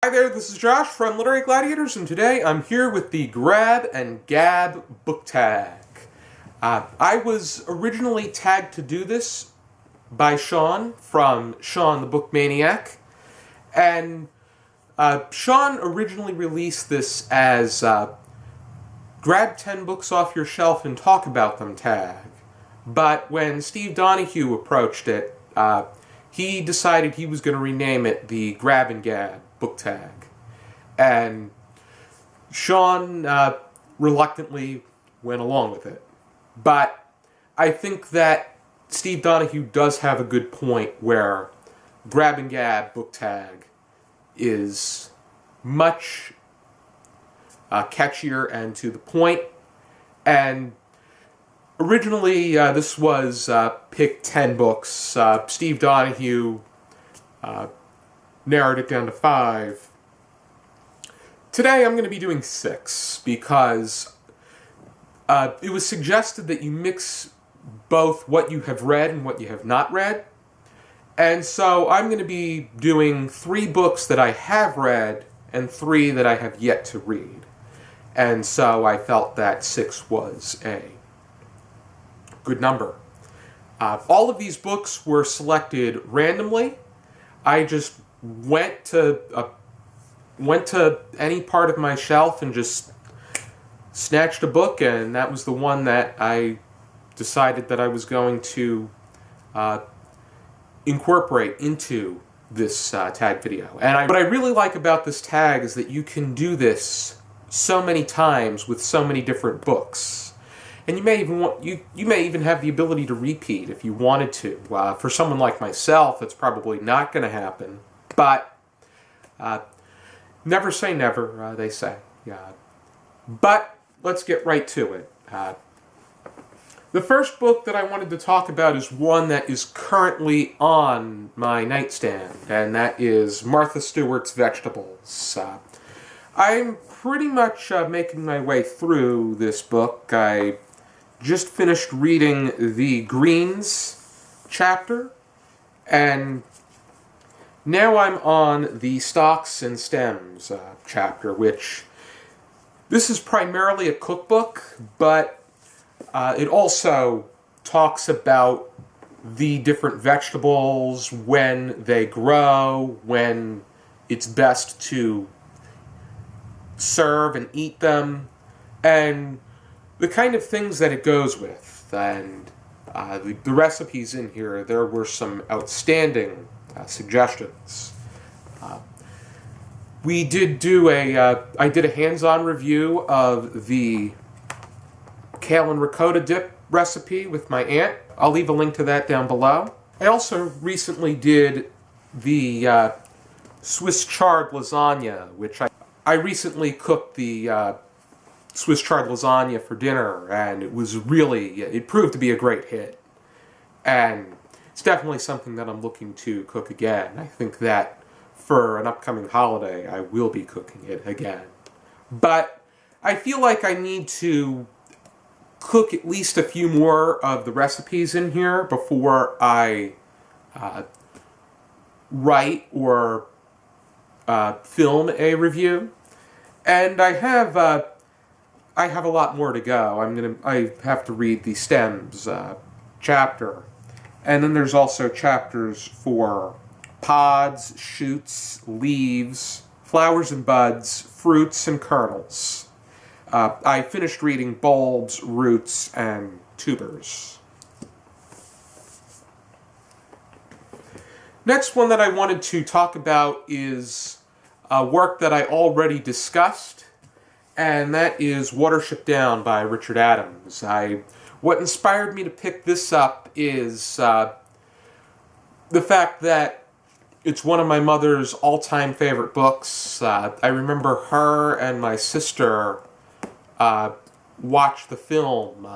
Hi there, this is Josh from Literary Gladiators, and today I'm here with the Grab and Gab book tag. I was originally tagged to do this by Shawn from Shawn the Book Maniac, and Shawn originally released this as grab 10 books off your shelf and talk about them tag. But when Steve Donahue approached it, he decided he was going to rename it the Grab and Gab book tag. And Shawn reluctantly went along with it. But I think that Steve Donahue does have a good point where Grab and Gab book tag is much catchier and to the point. And originally this was pick 10 books. Steve Donahue narrowed it down to 5. Today I'm going to be doing 6 because it was suggested that you mix both what you have read and what you have not read. And so I'm going to be doing 3 books that I have read and 3 that I have yet to read. And so I felt that 6 was a good number. All of these books were selected randomly. I just went to any part of my shelf and just snatched a book, and that was the one that I decided that I was going to incorporate into this tag video. And what I really like about this tag is that you can do this so many times with so many different books. And you may even have the ability to repeat if you wanted to. For someone like myself, it's probably not going to happen. But never say never, they say. But let's get right to it. The first book that I wanted to talk about is one that is currently on my nightstand, and that is Martha Stewart's Vegetables. I'm pretty much making my way through this book. I just finished reading the Greens chapter, and now I'm on the Stalks and Stems chapter, which this is primarily a cookbook, but it also talks about the different vegetables, when they grow, when it's best to serve and eat them, and the kind of things that it goes with. And the recipes in here, there were some outstanding suggestions. I did a hands-on review of the kale and ricotta dip recipe with my aunt. I'll leave a link to that down below. I also recently did the Swiss chard lasagna, which I recently cooked the Swiss chard lasagna for dinner, and it proved to be a great hit. And it's definitely something that I'm looking to cook again. I think that for an upcoming holiday, I will be cooking it again. But I feel like I need to cook at least a few more of the recipes in here before I write or film a review. And I have a lot more to go. I have to read the Stems chapter. And then there's also chapters for pods, shoots, leaves, flowers and buds, fruits and kernels. I finished reading bulbs, roots, and tubers. Next one that I wanted to talk about is a work that I already discussed, and that is Watership Down by Richard Adams. What inspired me to pick this up is the fact that it's one of my mother's all-time favorite books. I remember her and my sister watched the film,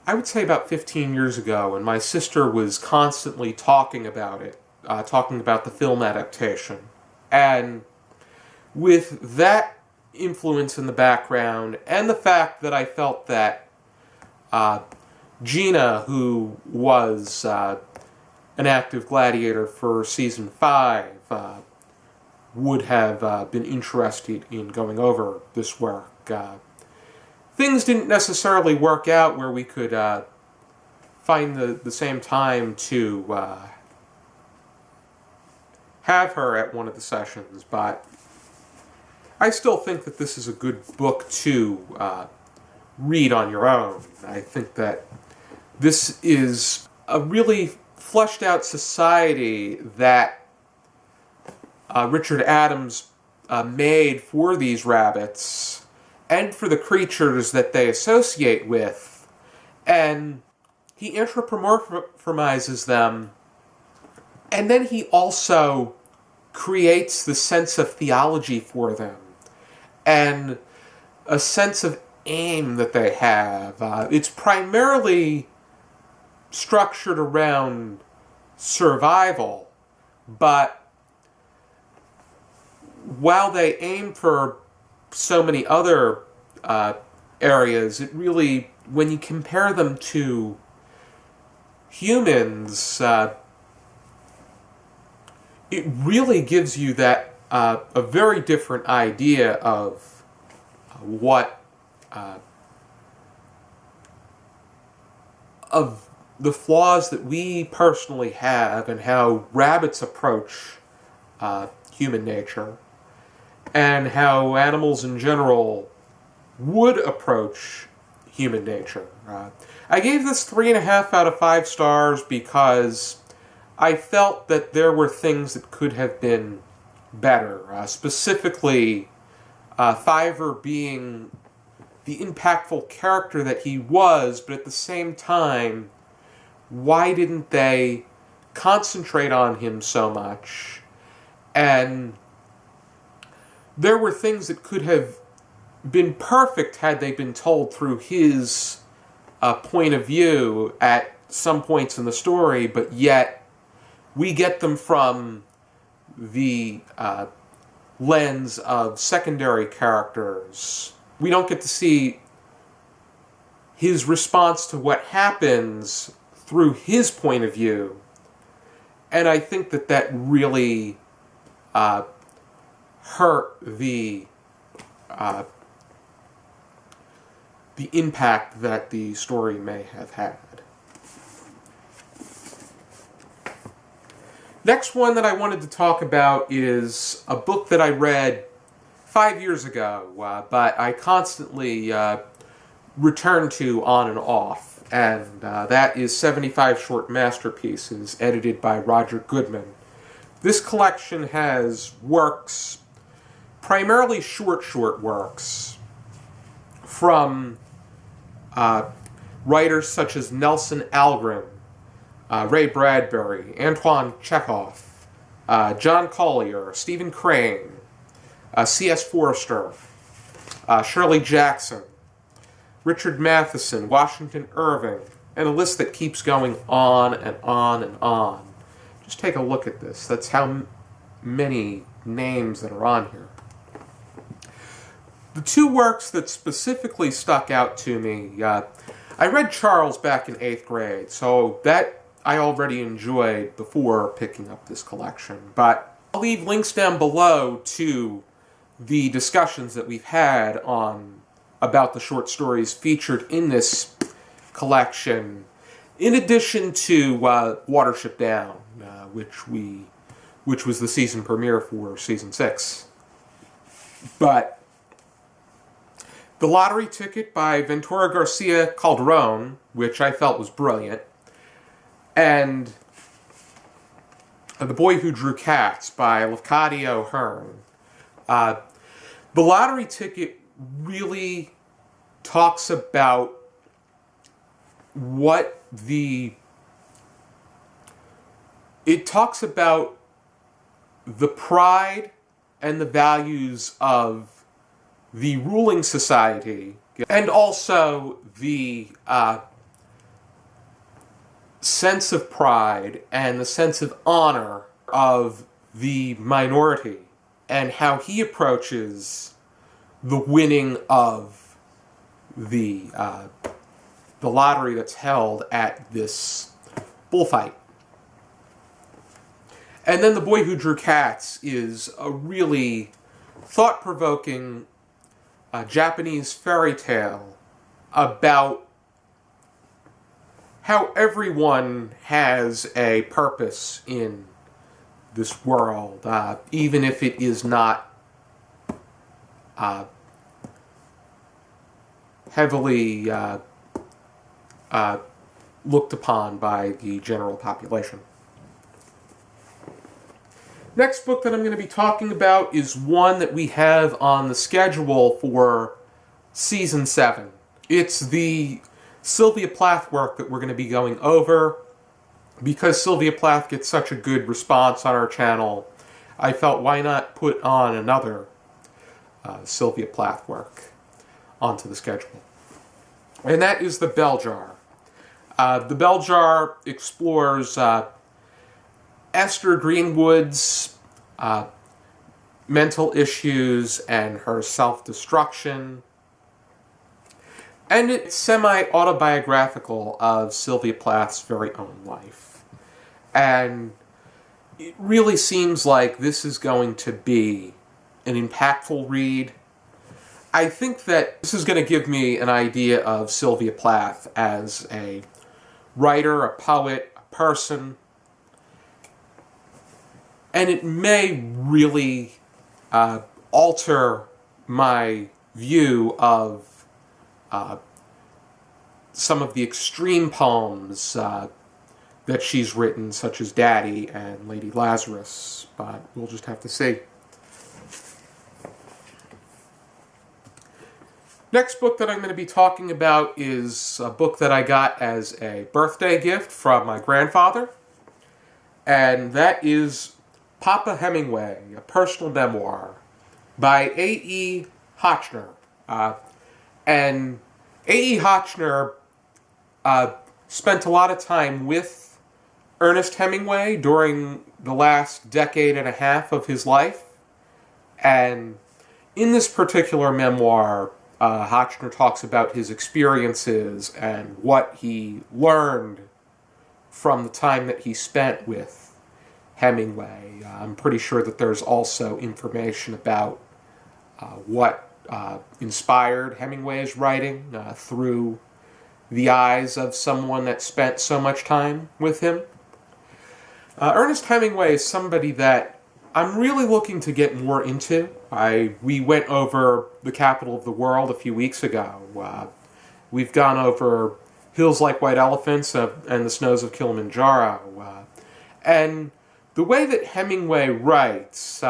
I would say about 15 years ago, and my sister was constantly talking about it, talking about the film adaptation. And with that influence in the background, and the fact that I felt that Gina, who was an active gladiator for season 5, would have been interested in going over this work. Things didn't necessarily work out where we could find the same time to have her at one of the sessions, but I still think that this is a good book to read on your own. I think that this is a really fleshed out society that Richard Adams made for these rabbits and for the creatures that they associate with, and he anthropomorphizes them, and then he also creates the sense of theology for them and a sense of aim that they have. It's primarily structured around survival, but while they aim for so many other areas, it really, when you compare them to humans, it really gives you that a very different idea of what of the flaws that we personally have and how rabbits approach human nature and how animals in general would approach human nature. I gave this 3.5 out of 5 stars because I felt that there were things that could have been better, specifically Thiver being the impactful character that he was, but at the same time, why didn't they concentrate on him so much? And there were things that could have been perfect had they been told through his point of view at some points in the story, but yet we get them from the lens of secondary characters. We don't get to see his response to what happens through his point of view. And I think that that really hurt the impact that the story may have had. Next one that I wanted to talk about is a book that I read 5 years ago, but I constantly return to on and off, and that is 75 Short Masterpieces, edited by Roger Goodman. This collection has works, primarily short works, from writers such as Nelson Algren, Ray Bradbury, Antoine Chekhov, John Collier, Stephen Crane, C.S. Forster, Shirley Jackson, Richard Matheson, Washington Irving, and a list that keeps going on and on and on. Just take a look at this. That's how many names that are on here. The two works that specifically stuck out to me, I read Charles back in 8th grade, so that I already enjoyed before picking up this collection, but I'll leave links down below to the discussions that we've had about the short stories featured in this collection, in addition to Watership Down, which was the season premiere for season 6. But The Lottery Ticket by Ventura Garcia Calderon, which I felt was brilliant, and The Boy Who Drew Cats by Lafcadio Hearn. The Lottery Ticket really talks about it talks about the pride and the values of the ruling society, and also the sense of pride and the sense of honor of the minority, and how he approaches the winning of the lottery that's held at this bullfight. And then The Boy Who Drew Cats is a really thought-provoking Japanese fairy tale about how everyone has a purpose in this world, even if it is not heavily looked upon by the general population. Next book that I'm going to be talking about is one that we have on the schedule for Season 7. It's the Sylvia Plath work that we're going to be going over. Because Sylvia Plath gets such a good response on our channel, I felt why not put on another Sylvia Plath work onto the schedule. And that is The Bell Jar. The Bell Jar explores Esther Greenwood's mental issues and her self-destruction. And it's semi-autobiographical of Sylvia Plath's very own life. And it really seems like this is going to be an impactful read. I think that this is going to give me an idea of Sylvia Plath as a writer, a poet, a person. And it may really alter my view of some of the extreme poems that she's written, such as Daddy and Lady Lazarus, but we'll just have to see. Next book that I'm going to be talking about is a book that I got as a birthday gift from my grandfather, and that is Papa Hemingway, a personal memoir by A.E. Hotchner. And A.E. Hotchner spent a lot of time with Ernest Hemingway during the last decade and a half of his life. And in this particular memoir, Hotchner talks about his experiences and what he learned from the time that he spent with Hemingway. I'm pretty sure that there's also information about what inspired Hemingway's writing through the eyes of someone that spent so much time with him. Ernest Hemingway is somebody that I'm really looking to get more into. We went over The Capital of the World a few weeks ago. We've gone over Hills Like White Elephants and The Snows of Kilimanjaro. And the way that Hemingway writes,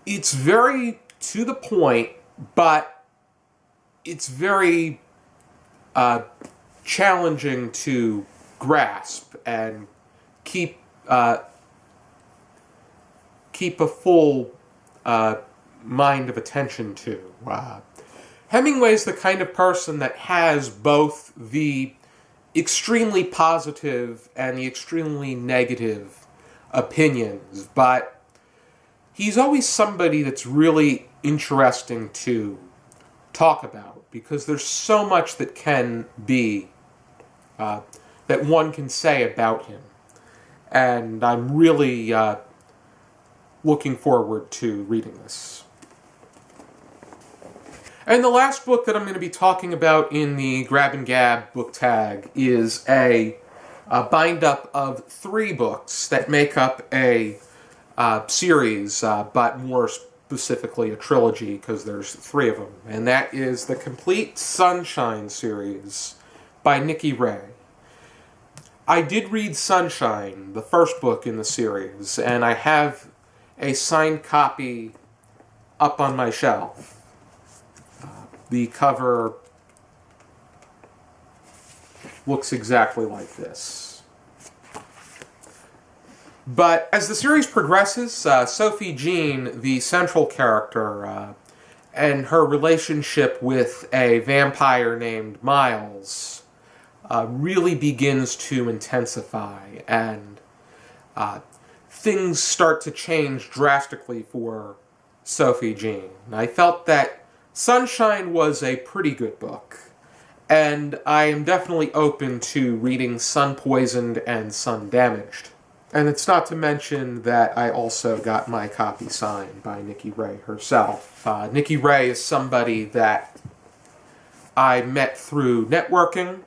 it's very to the point, but it's very challenging to grasp and keep a full mind of attention to. Hemingway's the kind of person that has both the extremely positive and the extremely negative opinions, but he's always somebody that's really interesting to talk about, because there's so much that can be, that one can say about him. And I'm really looking forward to reading this. And the last book that I'm going to be talking about in the Grab and Gab book tag is a bind-up of 3 books that make up a series, but more specifically a trilogy, because there's 3 of them. And that is the Complete Sunshine series by Nikki Ray. I did read Sunshine, the first book in the series, and I have a signed copy up on my shelf. The cover looks exactly like this. But as the series progresses, Sophie Jean, the central character, and her relationship with a vampire named Miles really begins to intensify, and things start to change drastically for Sophie Jean. I felt that Sunshine was a pretty good book, And I am definitely open to reading Sun Poisoned and Sun Damaged. And it's not to mention that I also got my copy signed by Nikki Ray herself. Nikki Ray is somebody that I met through networking,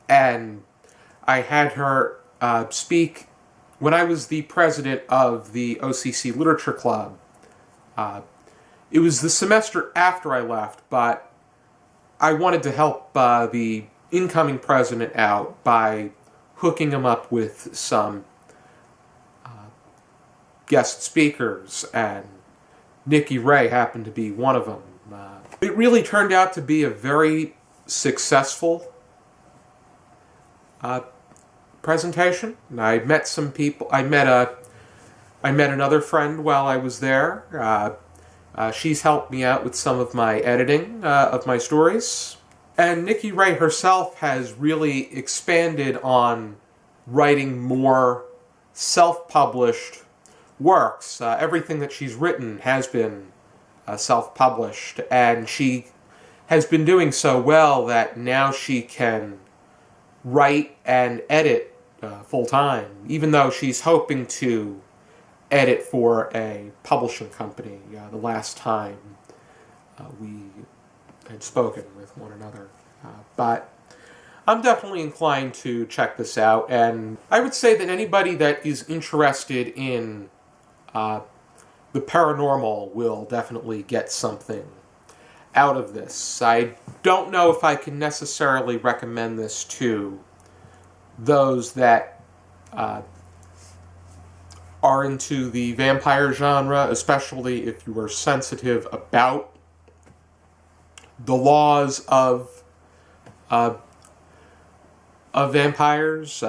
and I had her speak when I was the president of the OCC Literature Club. It was the semester after I left, but I wanted to help the incoming president out by hooking him up with some guest speakers, and Nikki Ray happened to be one of them. It really turned out to be a very successful presentation. I met some people. I met another friend while I was there. She's helped me out with some of my editing of my stories. And Nikki Ray herself has really expanded on writing more self-published works. Everything that she's written has been self-published, and she has been doing so well that now she can write and edit full-time, even though she's hoping to edit for a publishing company the last time we had spoken with one another. But I'm definitely inclined to check this out, and I would say that anybody that is interested in the paranormal will definitely get something out of this. I don't know if I can necessarily recommend this to those that are into the vampire genre, especially if you are sensitive about the laws of vampires.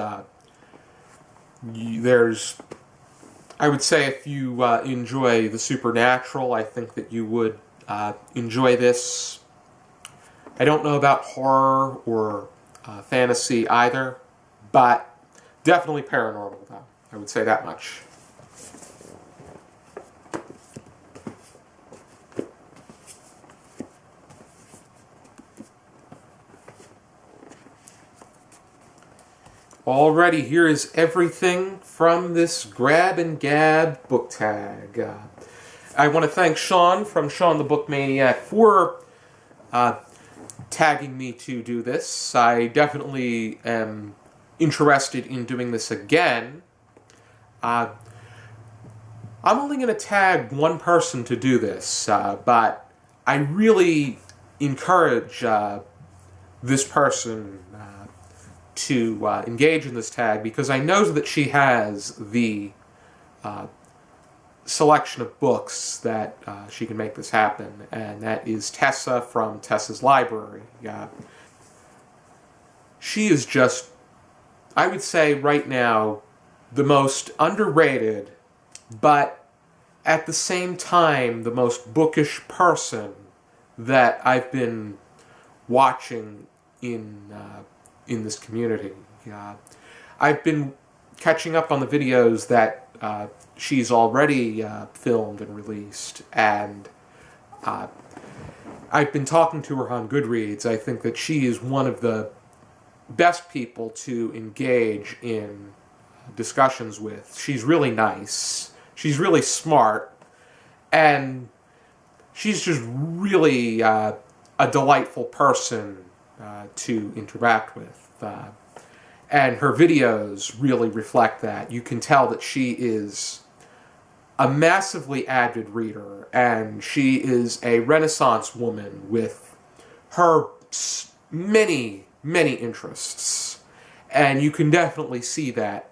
I would say if you enjoy the supernatural, I think that you would enjoy this. I don't know about horror or fantasy either, but definitely paranormal, though. I would say that much. Alrighty, here is everything from this Grab and Gab book tag. I want to thank Shawn from Shawn the Book Maniac for tagging me to do this. I definitely am interested in doing this again. I'm only going to tag one person to do this, but I really encourage this person to engage in this tag, because I know that she has the selection of books that she can make this happen, and that is Tessa from Tessa's Library. She is just, I would say right now, the most underrated, but at the same time the most bookish person that I've been watching in this community. I've been catching up on the videos that she's already filmed and released, and I've been talking to her on Goodreads. I think that she is one of the best people to engage in discussions with. She's really nice, she's really smart, and she's just really a delightful person to interact with. And her videos really reflect that. You can tell that she is a massively avid reader, and she is a Renaissance woman with her many, many interests. And you can definitely see that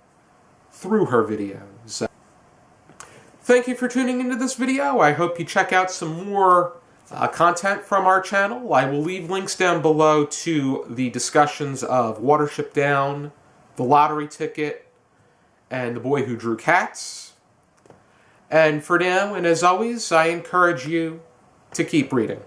through her videos. Thank you for tuning into this video. I hope you check out some more content from our channel. I will leave links down below to the discussions of Watership Down, The Lottery Ticket, and The Boy Who Drew Cats. And for now, and as always, I encourage you to keep reading.